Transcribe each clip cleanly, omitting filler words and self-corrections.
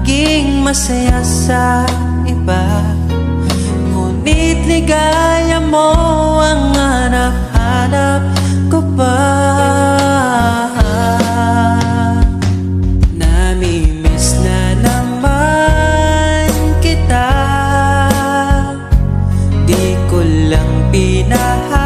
maging masaya sa iba, ngunit ligaya mo ang hanap-hanap ko pa. Namimiss na naman kita, di ko lang pinahalata.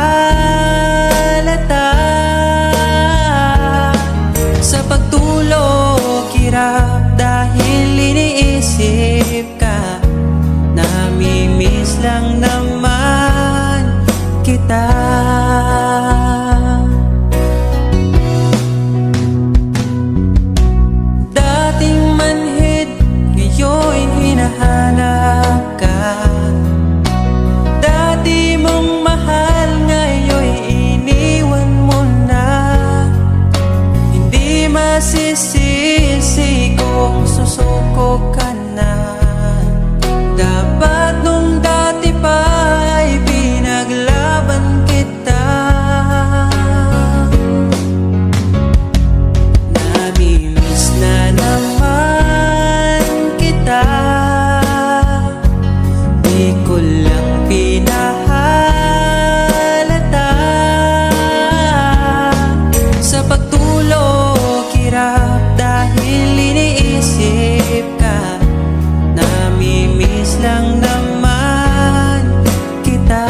Sa pagtulog hirap dahil iniisip ka, namimiss lang naman kita. Dating manhid, ngayon hinahanap ka. Dati mong mahal, ngayon iniwan mo na. Hindi masisisi kung susuko ka na. Dapat nung dati pa ay pinaglaban kita. Namimiss na naman kita, di ko lang pinahalata. Sa pagtulog hirap dahil iniisip ka, namimiss lang naman kita.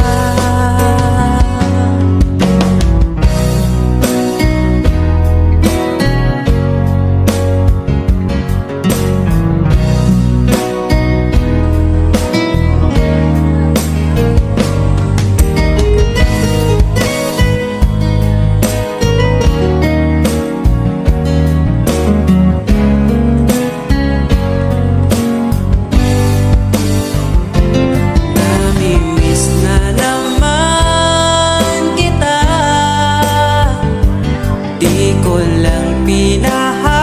Di ko lang pinahalata.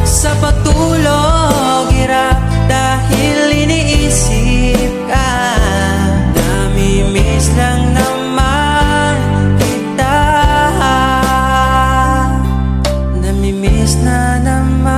Sa pagtulog hirap dahil iniisip ka, namimiss lang naman kita. Namimiss na naman